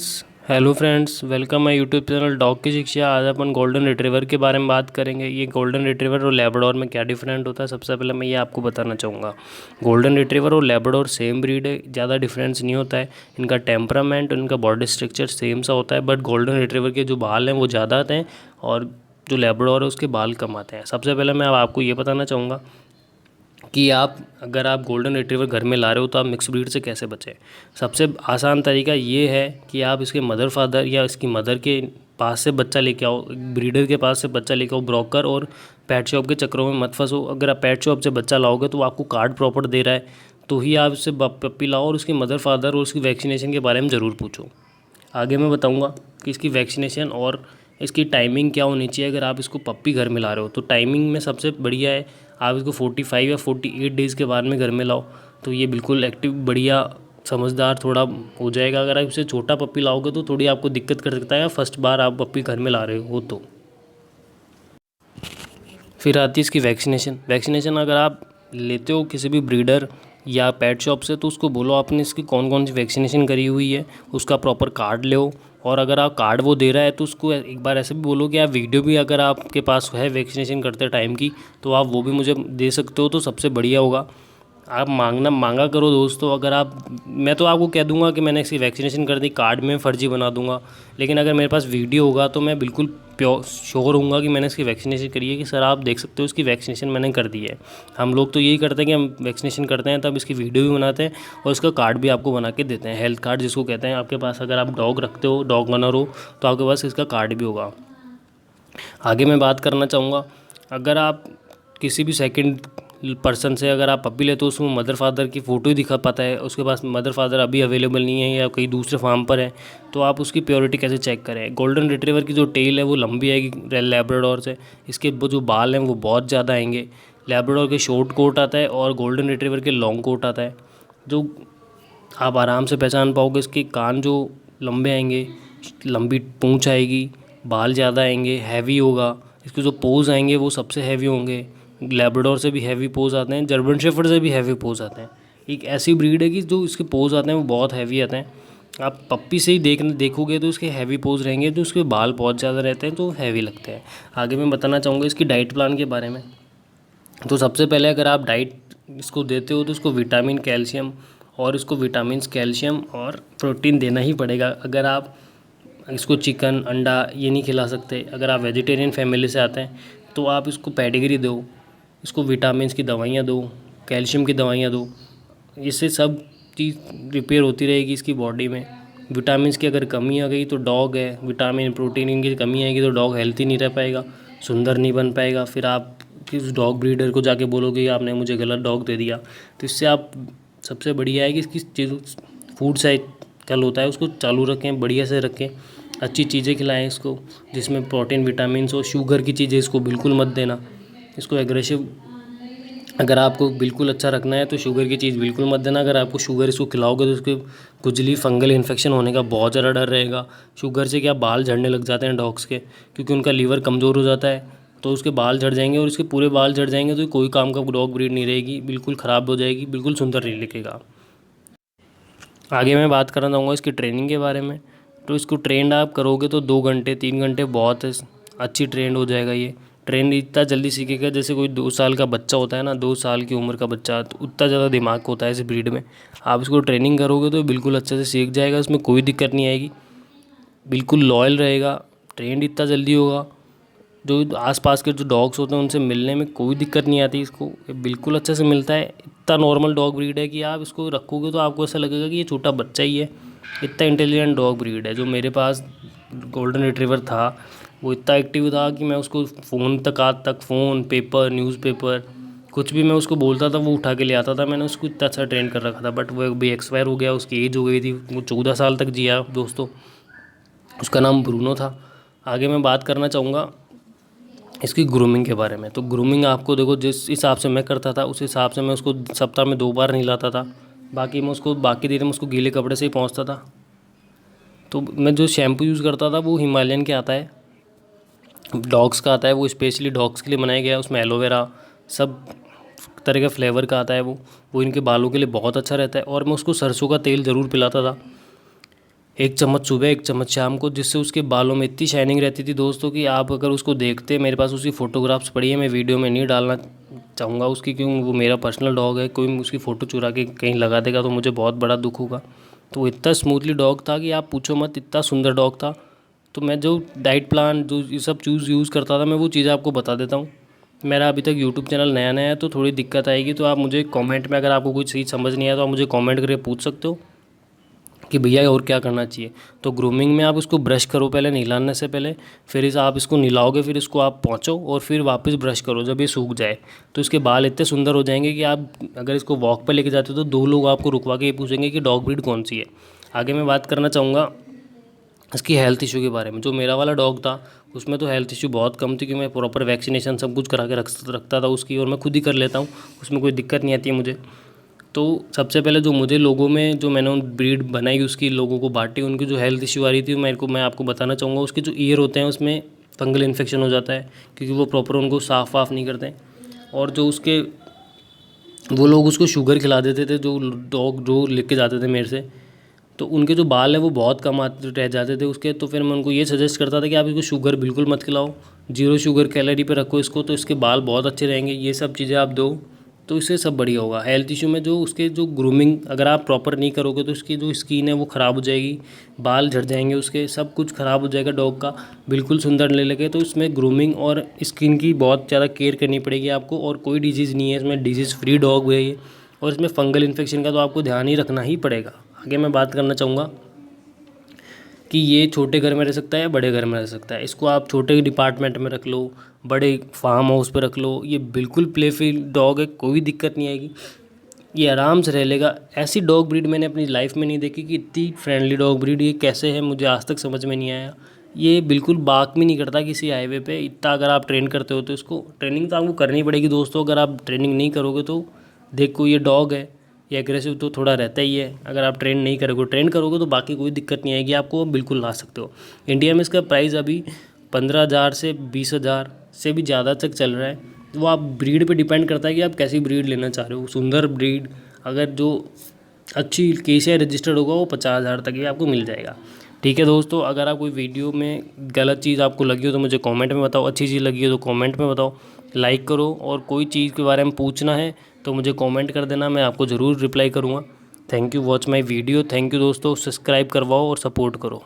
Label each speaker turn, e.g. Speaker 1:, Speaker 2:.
Speaker 1: Hello friends, welcome my YouTube channel dog की शिक्षा। आज अपन गोल्डन रिट्रीवर के बारे में बात करेंगे। ये गोल्डन रिट्रीवर और लैब्राडोर में क्या डिफरेंट होता है, सबसे पहले मैं ये आपको बताना चाहूँगा। गोल्डन रिट्रीवर और लैब्राडोर सेम ब्रीड है, ज़्यादा डिफरेंस नहीं होता है। इनका टेम्परामेंट, इनका बॉडी स्ट्रक्चर सेम सा होता है, बट गोल्डन रिट्रीवर के जो बाल हैं वो ज़्यादा आते हैं और जो लैब्राडोर है उसके बाल कम आते हैं। सबसे पहले मैं अब आपको ये बताना चाहूँगा कि अगर आप गोल्डन रिट्रीवर घर में ला रहे हो तो आप मिक्स ब्रीड से कैसे बचें। सबसे आसान तरीका ये है कि आप इसके मदर फादर या इसकी मदर के पास से बच्चा लेके आओ, ब्रीडर के पास से बच्चा लेके आओ। ब्रोकर और पेट शॉप के चक्करों में मत फंसो। अगर आप पेट शॉप से बच्चा लाओगे तो वो आपको कार्ड प्रॉपर दे रहा है तो ही आप इससे पप्पी लाओ, और उसकी मदर फादर और उसकी वैक्सीनेशन के बारे में ज़रूर पूछो। आगे मैं बताऊंगा कि इसकी वैक्सीनेशन और इसकी टाइमिंग क्या होनी चाहिए। अगर आप इसको पप्पी घर में ला रहे हो तो टाइमिंग में सबसे बढ़िया है आप इसको 45 या 48 डेज़ के बाद में घर में लाओ, तो ये बिल्कुल एक्टिव, बढ़िया, समझदार थोड़ा हो जाएगा। अगर आप इससे छोटा पप्पी लाओगे तो थोड़ी आपको दिक्कत कर सकता है, फर्स्ट बार आप पप्पी घर में ला रहे हो तो। फिर आती है इसकी वैक्सीनेशन। वैक्सीनेशन अगर आप लेते हो किसी भी ब्रीडर या पेट शॉप से तो उसको बोलो आपने इसकी कौन कौन सी वैक्सीनेशन करी हुई है, उसका प्रॉपर कार्ड लो। और अगर आप कार्ड वो दे रहा है तो उसको एक बार ऐसे भी बोलो कि आप वीडियो भी अगर आपके पास है वैक्सीनेशन करते टाइम की तो आप वो भी मुझे दे सकते हो, तो सबसे बढ़िया होगा। आप मांगा करो दोस्तों। अगर मैं तो आपको कह दूंगा कि मैंने इसकी वैक्सीनेशन कर दी, कार्ड में फ़र्जी बना दूंगा, लेकिन अगर मेरे पास वीडियो होगा तो मैं बिल्कुल प्योर श्योर होऊंगा कि मैंने इसकी वैक्सीनेशन करी है, कि सर आप देख सकते हो इसकी वैक्सीनेशन मैंने कर दी है। हम लोग तो यही करते हैं कि हम वैक्सीनेशन करते हैं तब इसकी वीडियो भी बनाते हैं और इसका कार्ड भी आपको बना के देते हैं, हेल्थ कार्ड जिसको कहते हैं। आपके पास अगर आप डॉग रखते हो, डॉग ओनर हो, तो आपके पास इसका कार्ड भी होगा। आगे मैं बात करना चाहूँगा, अगर आप किसी भी सेकंड पर्सन से अगर आप पप्पी लेते हो उसमें मदर फादर की फ़ोटो ही दिखा पाता है, उसके पास मदर फादर अभी अवेलेबल नहीं है या कहीं दूसरे फार्म पर है, तो आप उसकी प्योरिटी कैसे चेक करें। गोल्डन रिट्रीवर की जो टेल है वो लंबी आएगी लैब्राडोर से, इसके जो बाल हैं वो बहुत ज़्यादा आएंगे। लैब्राडोर के शॉर्ट कोट आता है और गोल्डन रिट्रीवर के लॉन्ग कोट आता है, जो आप आराम से पहचान पाओगे। इसके कान जो लंबे आएंगे, लंबी पूँछ आएगी, बाल ज़्यादा आएंगे, हैवी होगा। इसके जो पोज आएंगे वो सबसे हैवी होंगे। लैब्राडोर से भी हैवी पोज आते हैं, जर्मन शेफर्ड से भी हैवी पोज आते हैं। एक ऐसी ब्रीड है कि जो इसके पोज आते हैं वो बहुत हैवी आते हैं। आप पप्पी से ही देखोगे तो इसके हैवी पोज रहेंगे, तो उसके बाल बहुत ज़्यादा रहते हैं तो हैवी लगते हैं। आगे मैं बताना चाहूँगा इसकी डाइट प्लान के बारे में। तो सबसे पहले अगर आप डाइट इसको देते हो तो इसको विटामिन, कैल्शियम, और इसको विटामिन, कैल्शियम और प्रोटीन देना ही पड़ेगा। अगर आप इसको चिकन, अंडा ये नहीं खिला सकते, अगर आप वेजिटेरियन फैमिली से आते हैं तो आप इसको पेडिग्री दो, इसको विटामिन्स की दवाइयाँ दो, कैल्शियम की दवाइयाँ दो। इससे सब चीज़ रिपेयर होती रहेगी इसकी बॉडी में। विटामिन्स की अगर कमी आ गई तो डॉग है, विटामिन प्रोटीन इनकी कमी आएगी तो डॉग हेल्थी नहीं रह पाएगा, सुंदर नहीं बन पाएगा। फिर आप किस डॉग ब्रीडर को जाके बोलोगे आपने मुझे गलत डॉग दे दिया। तो इससे आप, सबसे बढ़िया है कि इसकी चीज़ फूड साइकिल होता है उसको चालू रखें, बढ़िया से रखें, अच्छी चीज़ें खिलाएं इसको जिसमें प्रोटीन, विटामिन्स और शुगर की चीज़ें इसको बिल्कुल मत देना। इसको एग्रेसिव, अगर आपको बिल्कुल अच्छा रखना है तो शुगर की चीज़ बिल्कुल मत देना। अगर आपको शुगर इसको खिलाओगे तो उसके खुजली, फंगल इन्फेक्शन होने का बहुत ज़्यादा डर रहेगा। शुगर से क्या बाल झड़ने लग जाते हैं डॉग्स के, क्योंकि उनका लीवर कमज़ोर हो जाता है, तो उसके बाल झड़ जाएंगे और इसके पूरे बाल झड़ जाएंगे तो कोई काम का डॉग ब्रीड नहीं रहेगी, बिल्कुल ख़राब हो जाएगी, बिल्कुल सुंदर नहीं दिखेगा। आगे मैं बात करना चाहूँगा इसकी ट्रेनिंग के बारे में। तो इसको ट्रेंड आप करोगे तो 2 घंटे 3 घंटे बहुत अच्छी ट्रेंड हो जाएगा। ये ट्रेंड इतना जल्दी सीखेगा जैसे कोई 2 साल का बच्चा होता है ना, 2 साल की उम्र का बच्चा, तो उतना ज़्यादा दिमाग होता है इस ब्रीड में। आप इसको ट्रेनिंग करोगे तो बिल्कुल अच्छे से सीख जाएगा, इसमें कोई दिक्कत नहीं आएगी, बिल्कुल लॉयल रहेगा, ट्रेंड इतना जल्दी होगा। जो आसपास के जो डॉग्स होते हैं उनसे मिलने में कोई दिक्कत नहीं आती इसको, ये बिल्कुल अच्छे से मिलता है। इतना नॉर्मल डॉग ब्रीड है कि आप इसको रखोगे तो आपको ऐसा लगेगा कि ये छोटा बच्चा ही है। इतना इंटेलिजेंट डॉग ब्रीड है। जो मेरे पास गोल्डन रिट्रीवर था वो इतना एक्टिव था कि मैं उसको फ़ोन तक, आज तक फ़ोन, पेपर, न्यूज़पेपर, कुछ भी मैं उसको बोलता था वो उठा के ले आता था। मैंने उसको इतना अच्छा ट्रेन कर रखा था, बट वो भी एक्सपायर हो गया, उसकी एज हो गई थी। वो 14 साल तक जिया दोस्तों। उसका नाम ब्रूनो था। आगे मैं बात करना चाहूँगा इसकी ग्रूमिंग के बारे में। तो ग्रूमिंग आपको देखो, जिस हिसाब से मैं करता था उस हिसाब से मैं उसको सप्ताह में 2 बार नहलाता था। बाकी मैं उसको बाकी दिन में उसको गीले कपड़े से ही पहुँचता था। तो मैं जो शैम्पू यूज़ करता था वो हिमालयन के आता है, डॉग्स का आता है, वो स्पेशली डॉग्स के लिए बनाया गया है। उसमें एलोवेरा, सब तरह के फ्लेवर का आता है। वो इनके बालों के लिए बहुत अच्छा रहता है। और मैं उसको सरसों का तेल ज़रूर पिलाता था। 1 चम्मच सुबह 1 चम्मच शाम को, जिससे उसके बालों में इतनी शाइनिंग रहती थी दोस्तों कि आप अगर उसको देखते, मेरे पास उसकी फ़ोटोग्राफ्स पड़ी है, मैं वीडियो में नहीं डालना चाहूँगा उसकी, क्योंकि वो मेरा पर्सनल डॉग है, कोई उसकी फ़ोटो चुरा के कहीं लगा देगा तो मुझे बहुत बड़ा दुख होगा। तो इतना स्मूथली डॉग था कि आप पूछो मत, इतना सुंदर डॉग था। तो मैं जो डाइट प्लान जो ये सब चूज़ यूज़ करता था, मैं वो चीज़ें आपको बता देता हूँ। मेरा अभी तक यूट्यूब चैनल नया नया है तो थोड़ी दिक्कत आएगी, तो आप मुझे कमेंट में, अगर आपको कुछ चीज़ समझ नहीं आया तो आप मुझे कमेंट करके पूछ सकते हो कि भैया और क्या करना चाहिए। तो ग्रूमिंग में आप इसको ब्रश करो पहले, नहलाने से पहले, फिर आप इसको नहलाओगे, फिर इसको आप पोंछो और फिर वापस ब्रश करो। जब ये सूख जाए तो इसके बाल इतने सुंदर हो जाएंगे कि आप अगर इसको वॉक पे लेके जाते हो तो 2 लोग आपको रुकवा के ये पूछेंगे कि डॉग ब्रीड कौन सी है। आगे मैं बात करना चाहूँगा इसकी हेल्थ इशू के बारे में। जो मेरा वाला डॉग था उसमें तो हेल्थ इशू बहुत कम थी, क्योंकि मैं प्रॉपर वैक्सीनेशन सब कुछ करा के रखता था उसकी, और मैं खुद ही कर लेता हूँ, उसमें कोई दिक्कत नहीं आती है मुझे। तो सबसे पहले जो मुझे लोगों में, जो मैंने उन ब्रीड बनाई उसकी, लोगों को बांटी, उनकी जो हेल्थ इशू आ रही थी मैं आपको बताना चाहूँगा। उसके जो ईयर होते हैं उसमें फंगल इन्फेक्शन हो जाता है, क्योंकि वो प्रॉपर उनको साफ़ वाफ नहीं करते। और जो उसके वो लोग उसको शुगर खिला देते थे, जो डॉग जो लेके जाते थे मेरे से, तो उनके जो बाल है वो बहुत कम आते रह जाते थे उसके। तो फिर मैं उनको ये सजेस्ट करता था कि आप इसको शुगर बिल्कुल मत खिलाओ, 0 शुगर कैलोरी पे रखो इसको, तो इसके बाल बहुत अच्छे रहेंगे। ये सब चीज़ें आप दो तो इससे सब बढ़िया होगा। हेल्थ इशू में जो उसके जो ग्रूमिंग अगर आप प्रॉपर नहीं करोगे तो उसकी जो स्किन है वो ख़राब हो जाएगी, बाल झड़ जाएंगे उसके, सब कुछ ख़राब हो जाएगा डॉग का, बिल्कुल सुंदर नहीं लगे। तो इसमें ग्रूमिंग और स्किन की बहुत ज़्यादा केयर करनी पड़ेगी आपको। और कोई डिजीज़ नहीं है इसमें, डिजीज़ फ्री डॉग है ये। और इसमें फंगल इन्फेक्शन का तो आपको ध्यान ही रखना ही पड़ेगा। आगे मैं बात करना चाहूँगा कि ये छोटे घर में रह सकता है या बड़े घर में रह सकता है। इसको आप छोटे डिपार्टमेंट में रख लो, बड़े फार्म हाउस पे रख लो, ये बिल्कुल प्लेफुल डॉग है, कोई दिक्कत नहीं आएगी, ये आराम से रह लेगा। ऐसी डॉग ब्रीड मैंने अपनी लाइफ में नहीं देखी कि इतनी फ्रेंडली डॉग ब्रीड ये कैसे है, मुझे आज तक समझ में नहीं आया। ये बिल्कुल बाक भी नहीं करता किसी हाईवे पे, इतना अगर आप ट्रेन करते हो तो इसको ट्रेनिंग तो आपको करनी पड़ेगी दोस्तों। अगर आप ट्रेनिंग नहीं करोगे तो देखो, ये डॉग है, ये एग्रेसिव तो थोड़ा रहता ही है। अगर आप ट्रेन करोगे तो बाकी कोई दिक्कत नहीं आएगी, आपको बिल्कुल ला सकते हो। इंडिया में इसका प्राइस अभी 15,000 से 20,000 से भी ज़्यादा तक चल रहा है। वो आप ब्रीड पे डिपेंड करता है कि आप कैसी ब्रीड लेना चाह रहे हो। सुंदर ब्रीड अगर जो अच्छी केसीआई रजिस्टर्ड होगा वो 50,000 तक ही आपको मिल जाएगा। ठीक है दोस्तों, अगर आप कोई वीडियो में गलत चीज़ आपको लगी हो तो मुझे कमेंट में बताओ, अच्छी चीज़ लगी हो तो कमेंट में बताओ, लाइक करो, और कोई चीज़ के बारे में पूछना है तो मुझे कमेंट कर देना, मैं आपको ज़रूर रिप्लाई करूँगा। Thank you watch my video. Thank you दोस्तों, सब्सक्राइब करवाओ और सपोर्ट करो।